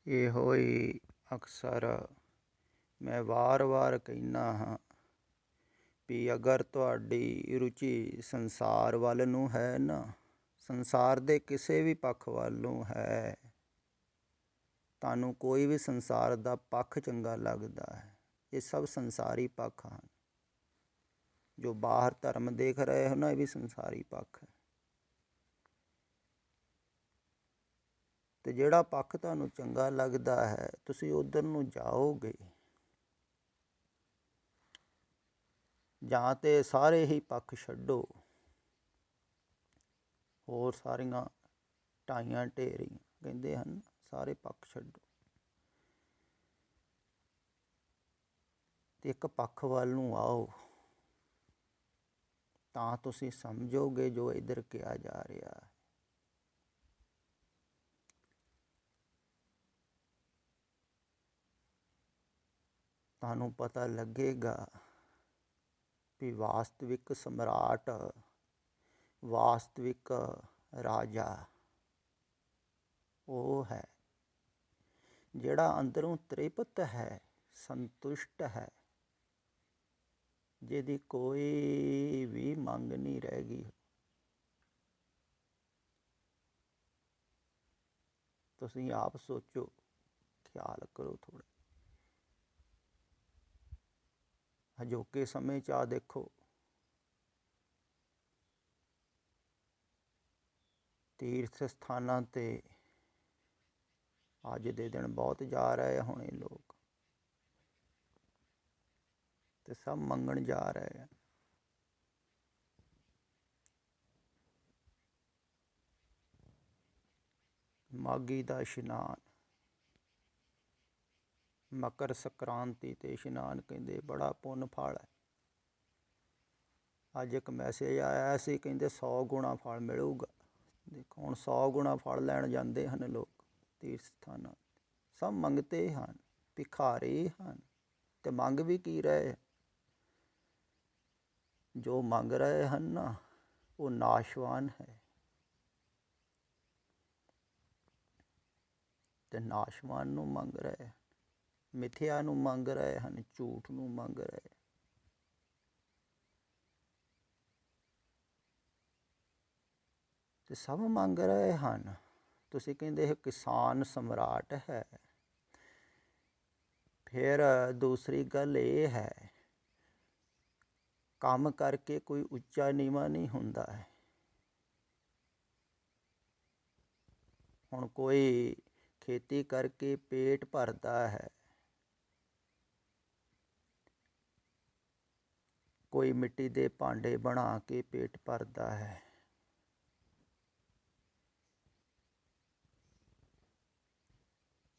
ਇਹੋ ਹੀ ਅਕਸਰ ਮੈਂ ਵਾਰ-ਵਾਰ ਕਹਿੰਦਾ ਹਾਂ ਵੀ ਅਗਰ ਤੁਹਾਡੀ ਰੁਚੀ ਸੰਸਾਰ ਵੱਲ ਨੂੰ ਹੈ ਨਾ, ਸੰਸਾਰ ਦੇ ਕਿਸੇ ਵੀ ਪੱਖ ਵੱਲ ਨੂੰ ਹੈ, ਤੁਹਾਨੂੰ ਕੋਈ ਵੀ ਸੰਸਾਰ ਦਾ ਪੱਖ ਚੰਗਾ ਲੱਗਦਾ ਹੈ, ਇਹ ਸਭ ਸੰਸਾਰੀ ਪੱਖ ਹਨ। ਜੋ ਬਾਹਰ ਧਰਮ ਦੇਖ ਰਹੇ ਹੋ ਨਾ, ਇਹ ਵੀ ਸੰਸਾਰੀ ਪੱਖ ਹੈ। ਅਤੇ ਜਿਹੜਾ ਪੱਖ ਤੁਹਾਨੂੰ ਚੰਗਾ ਲੱਗਦਾ ਹੈ, ਤੁਸੀਂ ਉੱਧਰ ਨੂੰ ਜਾਓਗੇ। ਜਾਂ ਤਾਂ ਸਾਰੇ ਹੀ ਪੱਖ ਛੱਡੋ, ਹੋਰ ਸਾਰੀਆਂ ਢਾਈਆਂ ਢੇਰੀਆਂ ਕਹਿੰਦੇ ਹਨ, ਸਾਰੇ ਪੱਖ ਛੱਡੋ ਅਤੇ ਇੱਕ ਪੱਖ ਵੱਲ ਨੂੰ ਆਓ, ਤਾਂ ਤੁਸੀਂ ਸਮਝੋਗੇ ਜੋ ਇੱਧਰ ਕਿਹਾ ਜਾ ਰਿਹਾ ਹੈ। ਤੁਹਾਨੂੰ ਪਤਾ ਲੱਗੇਗਾ ਵੀ ਵਾਸਤਵਿਕ ਸਮਰਾਟ, ਵਾਸਤਵਿਕ ਰਾਜਾ ਉਹ ਹੈ ਜਿਹੜਾ ਅੰਦਰੋਂ ਤ੍ਰਿਪਤ ਹੈ, ਸੰਤੁਸ਼ਟ ਹੈ, ਜਿਹਦੀ ਕੋਈ ਵੀ ਮੰਗ ਨਹੀਂ ਰਹਿ ਗਈ। ਤੁਸੀਂ ਆਪ ਸੋਚੋ, ਖਿਆਲ ਕਰੋ ਥੋੜ੍ਹਾ। ਅਜੋਕੇ ਸਮੇਂ 'ਚ ਆ ਦੇਖੋ, ਤੀਰਥ ਸਥਾਨਾਂ 'ਤੇ ਅੱਜ ਦੇ ਦਿਨ ਬਹੁਤ ਜਾ ਰਹੇ ਹੋਣੇ ਲੋਕ, ਅਤੇ ਸਭ ਮੰਗਣ ਜਾ ਰਹੇ ਆ। ਮਾਘੀ ਦਾ ਇਸ਼ਨਾਨ, ਮਕਰ ਸੰਕ੍ਰਾਂਤੀ 'ਤੇ ਇਸ਼ਨਾਨ ਕਹਿੰਦੇ ਬੜਾ ਪੁੰਨ ਫਲ ਹੈ। ਅੱਜ ਇੱਕ ਮੈਸੇਜ ਆਇਆ ਸੀ, ਕਹਿੰਦੇ 100 ਗੁਣਾ ਫਲ ਮਿਲੂਗਾ। ਦੇਖੋ ਹੁਣ 100 ਗੁਣਾ ਫਲ ਲੈਣ ਜਾਂਦੇ ਹਨ ਲੋਕ ਤੀਰਥ ਸਥਾਨਾਂ। ਸਭ ਮੰਗਤੇ ਹਨ, ਭਿਖਾਰੀ ਹਨ, ਅਤੇ ਮੰਗ ਵੀ ਕੀ ਰਹੇ। ਜੋ ਮੰਗ ਰਹੇ ਹਨ ਨਾ, ਉਹ ਨਾਸ਼ਵਾਨ ਹੈ, ਅਤੇ ਨਾਸ਼ਵਾਨ ਨੂੰ ਮੰਗ ਰਹੇ, ਮਿਥਿਆ ਨੂੰ ਮੰਗ ਰਹੇ ਹਨ, ਝੂਠ ਨੂੰ ਮੰਗ ਰਹੇ। ਅਤੇ ਸਭ ਮੰਗ ਰਹੇ ਹਨ। ਤੁਸੀਂ ਕਹਿੰਦੇ ਇਹ ਕਿਸਾਨ ਸਮਰਾਟ ਹੈ। ਫਿਰ ਦੂਸਰੀ ਗੱਲ ਇਹ ਹੈ, ਕੰਮ ਕਰਕੇ ਕੋਈ ਉੱਚਾ ਨੀਵਾਂ ਨਹੀਂ ਹੁੰਦਾ ਹੈ। ਹੁਣ ਕੋਈ ਖੇਤੀ ਕਰਕੇ ਪੇਟ ਭਰਦਾ ਹੈ, ਕੋਈ ਮਿੱਟੀ ਦੇ ਭਾਂਡੇ ਬਣਾ ਕੇ ਪੇਟ ਭਰਦਾ ਹੈ,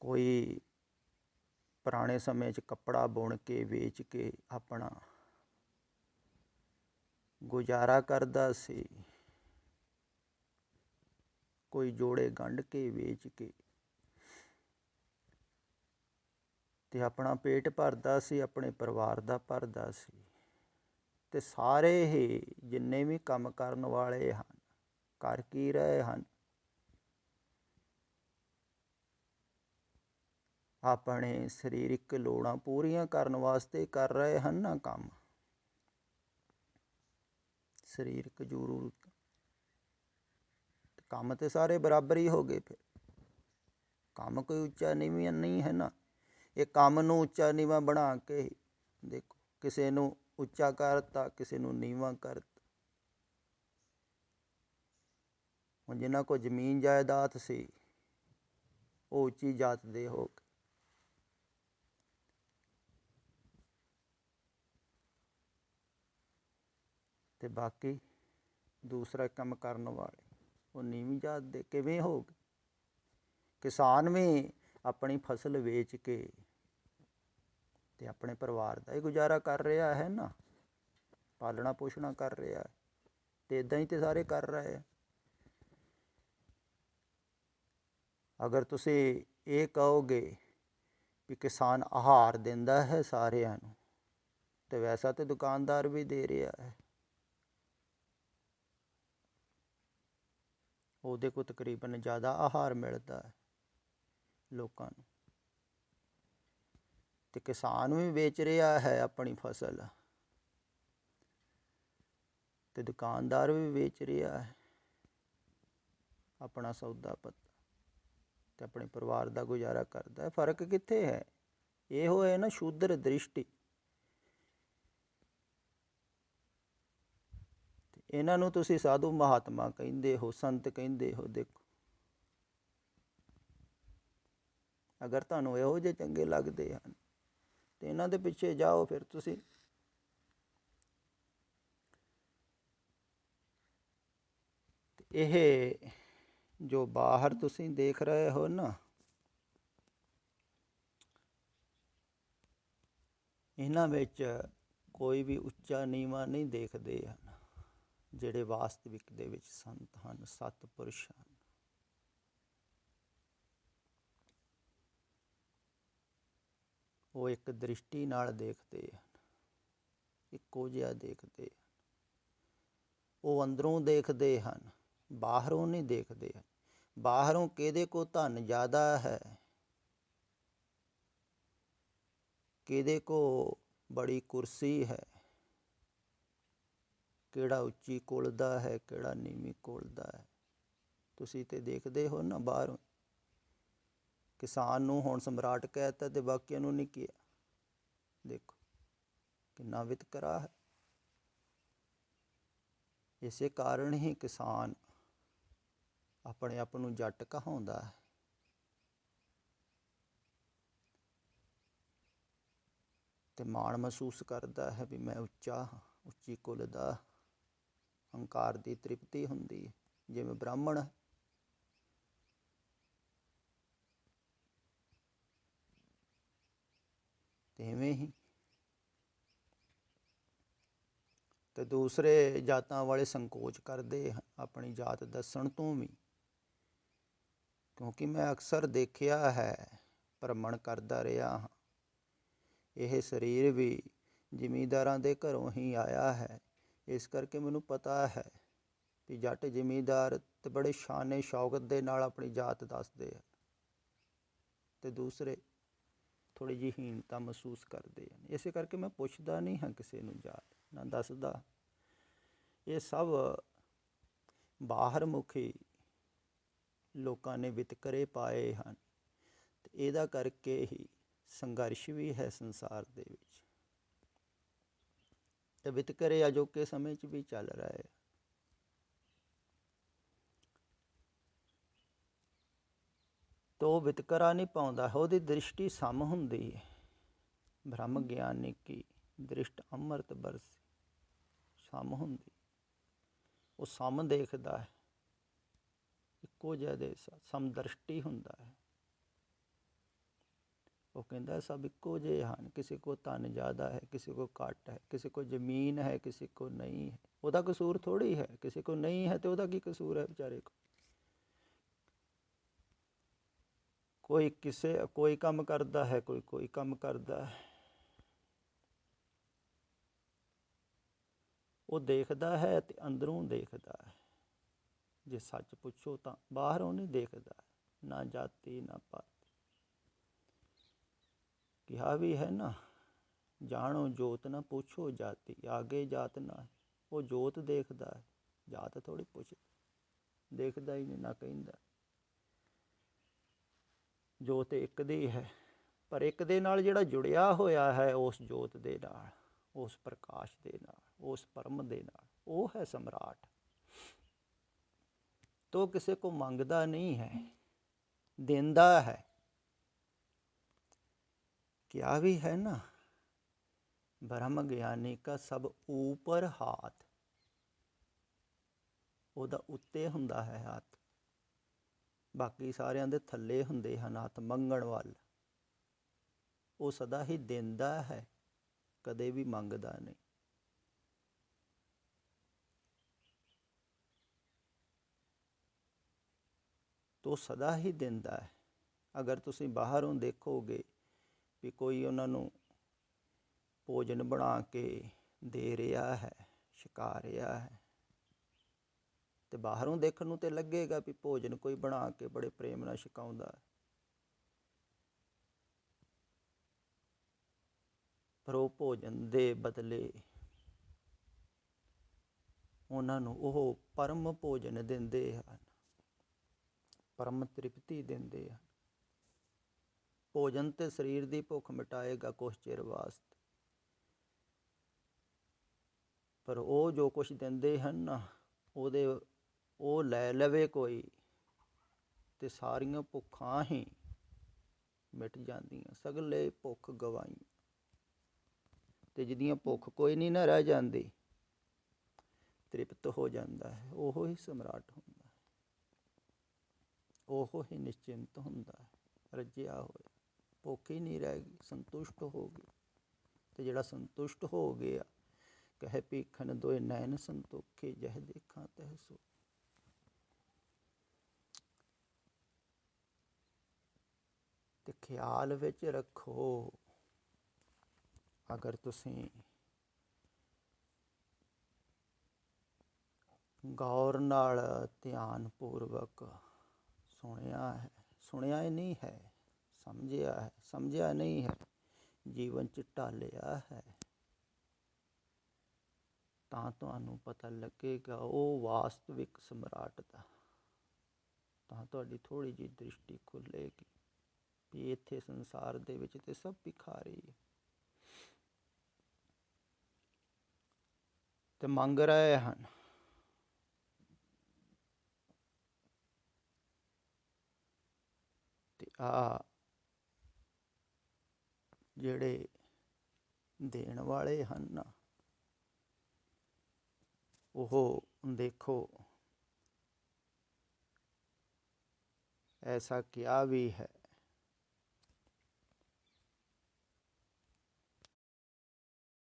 ਕੋਈ ਪੁਰਾਣੇ ਸਮੇਂ 'ਚ ਕੱਪੜਾ ਬੁਣ ਕੇ ਵੇਚ ਕੇ ਆਪਣਾ ਗੁਜ਼ਾਰਾ ਕਰਦਾ ਸੀ, ਕੋਈ ਜੋੜੇ ਗੰਢ ਕੇ ਵੇਚ ਕੇ ਅਤੇ ਆਪਣਾ ਪੇਟ ਭਰਦਾ ਸੀ, ਆਪਣੇ ਪਰਿਵਾਰ ਦਾ ਭਰਦਾ ਸੀ। ਅਤੇ ਸਾਰੇ ਹੀ ਜਿੰਨੇ ਵੀ ਕੰਮ ਕਰਨ ਵਾਲੇ ਹਨ, ਕਰ ਕੀ ਰਹੇ ਹਨ, ਆਪਣੇ ਸਰੀਰਕ ਲੋੜਾਂ ਪੂਰੀਆਂ ਕਰਨ ਵਾਸਤੇ ਕਰ ਰਹੇ ਹਨ ਨਾ ਕੰਮ, ਸਰੀਰਕ ਜ਼ਰੂਰਤ। ਕੰਮ ਤਾਂ ਸਾਰੇ ਬਰਾਬਰ ਹੀ ਹੋ ਗਏ। ਫਿਰ ਕੰਮ ਕੋਈ ਉੱਚਾ ਨੀਵਾਂ ਨਹੀਂ ਹੈ ਨਾ। ਇਹ ਕੰਮ ਨੂੰ ਉੱਚਾ ਨੀਵਾਂ ਬਣਾ ਕੇ ਦੇਖੋ, ਕਿਸੇ ਨੂੰ ਉੱਚਾ ਕਰਤਾ, ਕਿਸੇ ਨੂੰ ਨੀਵਾਂ ਕਰਤਾ। ਹੁਣ ਜਿਨ੍ਹਾਂ ਕੋਲ ਜ਼ਮੀਨ ਜਾਇਦਾਦ ਸੀ, ਉਹ ਉੱਚੀ ਜਾਤ ਦੇ ਹੋ ਗਏ, ਅਤੇ ਬਾਕੀ ਦੂਸਰਾ ਕੰਮ ਕਰਨ ਵਾਲੇ ਉਹ ਨੀਵੀਂ ਜਾਤ ਦੇ ਕਿਵੇਂ ਹੋ ਗਏ। ਕਿਸਾਨ ਵੀ ਆਪਣੀ ਫਸਲ ਵੇਚ ਕੇ ਅਤੇ ਆਪਣੇ ਪਰਿਵਾਰ ਦਾ ਹੀ ਗੁਜ਼ਾਰਾ ਕਰ ਰਿਹਾ ਹੈ ਨਾ, ਪਾਲਣਾ ਪੋਸ਼ਣਾ ਕਰ ਰਿਹਾ, ਅਤੇ ਇੱਦਾਂ ਹੀ ਤਾਂ ਸਾਰੇ ਕਰ ਰਹੇ ਆ। ਅਗਰ ਤੁਸੀਂ ਇਹ ਕਹੋਗੇ ਵੀ ਕਿਸਾਨ ਆਹਾਰ ਦਿੰਦਾ ਹੈ ਸਾਰਿਆਂ ਨੂੰ, ਅਤੇ ਵੈਸਾ ਤਾਂ ਦੁਕਾਨਦਾਰ ਵੀ ਦੇ ਰਿਹਾ ਹੈ। ਉਹਦੇ ਕੋਲ ਤਕਰੀਬਨ ਜ਼ਿਆਦਾ ਆਹਾਰ ਮਿਲਦਾ ਹੈ ਲੋਕਾਂ ਨੂੰ। ਤੇ ਕਿਸਾਨ ਵੀ ਵੇਚ ਰਿਹਾ ਹੈ ਆਪਣੀ ਫਸਲ, ਤੇ ਦੁਕਾਨਦਾਰ ਵੀ ਵੇਚ ਰਿਹਾ ਹੈ ਆਪਣਾ ਸੌਦਾ ਪੱਤਾ, ਤੇ ਆਪਣੇ ਪਰਿਵਾਰ ਦਾ ਗੁਜ਼ਾਰਾ ਕਰਦਾ ਹੈ। ਫਰਕ ਕਿੱਥੇ ਹੈ? ਇਹੋ ਹੈ ਨਾ ਸ਼ੂਦਰ ਦ੍ਰਿਸ਼ਟੀ। ਇਹਨਾਂ ਨੂੰ ਤੁਸੀਂ ਸਾਧੂ ਮਹਾਤਮਾ ਕਹਿੰਦੇ ਹੋ, ਸੰਤ ਕਹਿੰਦੇ ਹੋ। ਦੇਖੋ, ਅਗਰ ਤੁਹਾਨੂੰ ਇਹੋ ਜਿਹੇ ਚੰਗੇ ਲੱਗਦੇ ਹਨ ਤੇ ਇਹਨਾਂ ਦੇ ਪਿੱਛੇ ਜਾਓ ਫਿਰ ਤੁਸੀਂ। ਇਹ ਜੋ ਬਾਹਰ ਤੁਸੀਂ ਦੇਖ ਰਹੇ ਹੋ ਨਾ, ਇਹਨਾਂ ਵਿੱਚ ਕੋਈ ਵੀ ਉੱਚਾ ਨੀਵਾਂ ਨਹੀਂ ਦੇਖਦੇ ਹਨ। ਜਿਹੜੇ ਵਾਸਤਵਿਕ ਦੇ ਵਿੱਚ ਸੰਤ ਹਨ, ਸਤਿਪੁਰਸ਼ ਹਨ, ਉਹ ਇੱਕ ਦ੍ਰਿਸ਼ਟੀ ਨਾਲ ਦੇਖਦੇ ਹਨ, ਇੱਕੋ ਜਿਹਾ ਦੇਖਦੇ ਹਨ। ਉਹ ਅੰਦਰੋਂ ਦੇਖਦੇ ਹਨ, ਬਾਹਰੋਂ ਨਹੀਂ ਦੇਖਦੇ ਹਨ। ਬਾਹਰੋਂ ਕਿਹਦੇ ਕੋਲ ਧਨ ਜ਼ਿਆਦਾ ਹੈ, ਕਿਹਦੇ ਕੋਲ ਬੜੀ ਕੁਰਸੀ ਹੈ, ਕਿਹੜਾ ਉੱਚੀ ਕੁਲ ਦਾ ਹੈ, ਕਿਹੜਾ ਨੀਵੀਂ ਕੁਲ ਦਾ ਹੈ, ਤੁਸੀਂ ਤੇ ਦੇਖਦੇ ਹੋ ਨਾ ਬਾਹਰੋਂ। ਕਿਸਾਨ ਨੂੰ ਹੁਣ ਸਮਰਾਟ ਕਹਿ ਦਿੱਤਾ ਤੇ ਬਾਕੀਆਂ ਨੂੰ ਨਹੀਂ ਕਿਹਾ। ਦੇਖੋ ਕਿੰਨਾ ਵਿਤਕਰਾ ਹੈ। ਇਸੇ ਕਾਰਨ ਹੀ ਕਿਸਾਨ ਆਪਣੇ ਆਪ ਨੂੰ ਜੱਟ ਕਹਾਉਂਦਾ ਹੈ। ਤੇ ਮਾਣ ਮਹਿਸੂਸ ਕਰਦਾ ਹੈ ਵੀ ਮੈਂ ਉੱਚਾ ਹਾਂ, ਉੱਚੀ ਕੁਲ ਦਾ। ਹੰਕਾਰ ਦੀ ਤ੍ਰਿਪਤੀ ਹੁੰਦੀ ਹੈ, ਜਿਵੇਂ ਬ੍ਰਾਹਮਣ ਹੈ। ਤੇ ਇਵੇਂ ਹੀ ਤੇ ਦੂਸਰੇ ਜਾਤਾਂ ਵਾਲੇ ਸੰਕੋਚ ਕਰਦੇ ਹਨ ਆਪਣੀ ਜਾਤ ਦੱਸਣ ਤੋਂ ਵੀ। ਕਿਉਂਕਿ ਮੈਂ ਅਕਸਰ ਦੇਖਿਆ ਹੈ, ਭਰਮਣ ਕਰਦਾ ਰਿਹਾ ਹਾਂ। ਇਹ ਸਰੀਰ ਵੀ ਜ਼ਿਮੀਂਦਾਰਾਂ ਦੇ ਘਰੋਂ ਹੀ ਆਇਆ ਹੈ। ਇਸ ਕਰਕੇ ਮੈਨੂੰ ਪਤਾ ਹੈ ਵੀ ਜੱਟ ਜ਼ਿਮੀਂਦਾਰ ਤੇ ਬੜੇ ਸ਼ਾਨੇ ਸ਼ੌਕਤ ਦੇ ਨਾਲ ਆਪਣੀ ਜਾਤ ਦੱਸਦੇ ਆ, ਤੇ ਦੂਸਰੇ ਥੋੜ੍ਹੀ ਜਿਹੀ ਹੀਣਤਾ ਮਹਿਸੂਸ ਕਰਦੇ ਹਨ। ਇਸੇ ਕਰਕੇ ਮੈਂ ਪੁੱਛਦਾ ਨਹੀਂ ਹਾਂ ਕਿਸੇ ਨੂੰ ਜਾਤ, ਨਾ ਦੱਸਦਾ। ਇਹ ਸਭ ਬਾਹਰ ਮੁਖੀ ਲੋਕਾਂ ਨੇ ਵਿਤਕਰੇ ਪਾਏ ਹਨ, ਤੇ ਇਹਦਾ ਕਰਕੇ ਹੀ ਸੰਘਰਸ਼ ਵੀ ਹੈ ਸੰਸਾਰ ਦੇ ਵਿੱਚ, ਤੇ ਵਿਤਕਰੇ ਅਜੋਕੇ ਸਮੇਂ 'ਚ ਵੀ ਚੱਲ ਰਹੇ। ਤੋ ਉਹ ਵਿਤਕਰਾ ਨਹੀਂ ਪਾਉਂਦਾ, ਉਹਦੀ ਦ੍ਰਿਸ਼ਟੀ ਸਮ ਹੁੰਦੀ ਹੈ। ਬ੍ਰਹਮ ਗਿਆਨੀ ਕੀ ਦ੍ਰਿਸ਼ਟ ਅੰਮ੍ਰਿਤ ਬਰਸੀ, ਸਮ ਹੁੰਦੀ। ਉਹ ਸਮ ਦੇਖਦਾ ਹੈ, ਇੱਕੋ ਜਿਹਾ ਦੇ ਸਮਦ੍ਰਿਸ਼ਟੀ ਹੁੰਦਾ ਹੈ। ਉਹ ਕਹਿੰਦਾ ਸਭ ਇੱਕੋ ਜਿਹੇ ਹਨ। ਕਿਸੇ ਕੋਲ ਧਨ ਜ਼ਿਆਦਾ ਹੈ, ਕਿਸੇ ਕੋਲ ਘੱਟ ਹੈ, ਕਿਸੇ ਕੋਲ ਜ਼ਮੀਨ ਹੈ, ਕਿਸੇ ਕੋਲ ਨਹੀਂ ਹੈ। ਉਹਦਾ ਕਸੂਰ ਥੋੜ੍ਹੀ ਹੈ। ਕਿਸੇ ਕੋਲ ਨਹੀਂ ਹੈ ਤੇ ਉਹਦਾ ਕੀ ਕਸੂਰ ਹੈ ਵਿਚਾਰੇ ਕੋਲ। ਕੋਈ ਕੰਮ ਕਰਦਾ ਹੈ, ਕੋਈ ਕੰਮ ਕਰਦਾ ਹੈ। ਉਹ ਦੇਖਦਾ ਹੈ ਤੇ ਅੰਦਰੋਂ ਦੇਖਦਾ ਹੈ। ਜੇ ਸੱਚ ਪੁੱਛੋ ਤਾਂ ਬਾਹਰੋਂ ਨਹੀਂ ਦੇਖਦਾ, ਨਾ ਜਾਤੀ ਨਾ ਪਾਤੀ। ਕਿਹਾ ਵੀ ਹੈ ਨਾ, ਜਾਣੋ ਜੋਤ ਨਾ ਪੁੱਛੋ ਜਾਤੀ, ਆਗੇ ਜਾਤ ਨਾ। ਉਹ ਜੋਤ ਦੇਖਦਾ ਹੈ, ਜਾਤ ਥੋੜ੍ਹੀ ਪੁੱਛਦਾ। ਦੇਖਦਾ ਹੀ ਨਹੀਂ, ਨਾ ਕਹਿੰਦਾ। ਜੋਤ ਇੱਕ ਦੀ ਹੈ, ਪਰ ਇੱਕ ਦੇ ਨਾਲ ਜਿਹੜਾ ਜੁੜਿਆ ਹੋਇਆ ਹੈ, ਉਸ ਜੋਤ ਦੇ ਨਾਲ, ਉਸ ਪ੍ਰਕਾਸ਼ ਦੇ ਨਾਲ, ਉਸ ਪਰਮ ਦੇ ਨਾਲ, ਉਹ ਹੈ ਸਮਰਾਟ। ਤੋ ਕਿਸੇ ਕੋ ਮੰਗਦਾ ਨਹੀਂ ਹੈ, ਦਿੰਦਾ ਹੈ। ਕਿਹਾ ਵੀ ਹੈ ਨਾ, ਬ੍ਰਹਮ ਗਿਆਨੀ ਕਾ ਸਭ ਊਪਰ ਹਾਥ। ਉਹਦਾ ਉੱਤੇ ਹੁੰਦਾ ਹੈ ਹੱਥ, ਬਾਕੀ ਸਾਰਿਆਂ ਦੇ ਥੱਲੇ ਹੁੰਦੇ ਹਨ ਹੱਥ ਮੰਗਣ ਵੱਲ। ਉਹ ਸਦਾ ਹੀ ਦਿੰਦਾ ਹੈ, ਕਦੇ ਵੀ ਮੰਗਦਾ ਨਹੀਂ। ਤੋ ਸਦਾ ਹੀ ਦਿੰਦਾ ਹੈ। ਅਗਰ ਤੁਸੀਂ ਬਾਹਰੋਂ ਦੇਖੋਗੇ ਵੀ ਕੋਈ ਉਹਨਾਂ ਨੂੰ ਭੋਜਨ ਬਣਾ ਕੇ ਦੇ ਰਿਹਾ ਹੈ, ਛਕਾ ਰਿਹਾ ਹੈ, ਤੇ ਬਾਹਰੋਂ ਦੇਖਣ ਨੂੰ ਤੇ ਲੱਗੇਗਾ ਵੀ ਭੋਜਨ ਕੋਈ ਬਣਾ ਕੇ ਬੜੇ ਪ੍ਰੇਮ ਨਾਲ ਛਕਾਉਂਦਾ ਹੈ। ਪਰ ਉਹ ਭੋਜਨ ਦੇ ਬਦਲੇ ਉਹਨਾਂ ਨੂੰ ਉਹ ਪਰਮ ਭੋਜਨ ਦਿੰਦੇ ਹਨ, ਪਰਮ ਤ੍ਰਿਪਤੀ ਦਿੰਦੇ ਹਨ। ਭੋਜਨ ਤੇ ਸਰੀਰ ਦੀ ਭੁੱਖ ਮਿਟਾਏਗਾ ਕੁਛ ਚਿਰ ਵਾਸਤੇ, ਪਰ ਉਹ ਜੋ ਕੁਛ ਦਿੰਦੇ ਹਨ ਨਾ, ਉਹ ਲੈ ਲਵੇ ਕੋਈ ਤੇ ਸਾਰੀਆਂ ਭੁੱਖਾਂ ਹੀ ਮਿਟ ਜਾਂਦੀਆਂ, ਸਗਲੇ ਭੁੱਖ ਗਵਾਈ। ਤੇ ਜਿਹਦੀਆਂ ਭੁੱਖ ਕੋਈ ਨਹੀਂ ਨਾ ਰਹਿ ਜਾਂਦੀ, ਤ੍ਰਿਪਤ ਹੋ ਜਾਂਦਾ ਹੈ, ਉਹ ਹੀ ਸਮਰਾਟ ਹੁੰਦਾ ਹੈ, ਉਹ ਹੀ ਨਿਸ਼ਚਿੰਤ ਹੁੰਦਾ ਹੈ, ਰੱਜਿਆ ਹੋਇਆ। ਭੁੱਖ ਹੀ ਨਹੀਂ ਰਹਿ ਗਈ, ਸੰਤੁਸ਼ਟ ਹੋ ਗਈ। ਤੇ ਜਿਹੜਾ ਸੰਤੁਸ਼ਟ ਹੋ ਗਿਆ, ਕਹਿ ਭੀਖਣ ਦੋਇ ਨੈਣ ਸੰਤੋਖੇ, ਜਹ ਦੇਖਾਂ ਤਹ ਸੋ। ਤੇ ਖਿਆਲ ਵਿੱਚ ਰੱਖੋ, ਅਗਰ ਤੁਸੀਂ ਗੌਰ ਨਾਲ ਧਿਆਨ ਪੂਰਵਕ ਸੁਣਿਆ ਹੀ ਨਹੀਂ ਹੈ, ਸਮਝਿਆ ਨਹੀਂ ਹੈ, ਜੀਵਨ 'ਚ ਢਾਲਿਆ ਹੈ, ਤਾਂ ਤੁਹਾਨੂੰ ਪਤਾ ਲੱਗੇਗਾ ਉਹ ਵਾਸਤਵਿਕ ਸਮਰਾਟ ਦਾ। ਤਾਂ ਤੁਹਾਡੀ ਥੋੜ੍ਹੀ ਜਿਹੀ ਦ੍ਰਿਸ਼ਟੀ ਖੁੱਲ੍ਹੇਗੀ ਵੀ ਇੱਥੇ ਸੰਸਾਰ ਦੇ ਵਿੱਚ ਤੇ ਸਭ ਭਿਖਾਰੀ ਹੈ ਤੇ ਮੰਗ ਰਹੇ ਹਨ। ਤੇ ਆ ਜਿਹੜੇ ਦੇਣ ਵਾਲੇ ਹਨ ਨਾ, ਉਹ ਦੇਖੋ, ਐਸਾ ਕਿਹਾ ਵੀ ਹੈ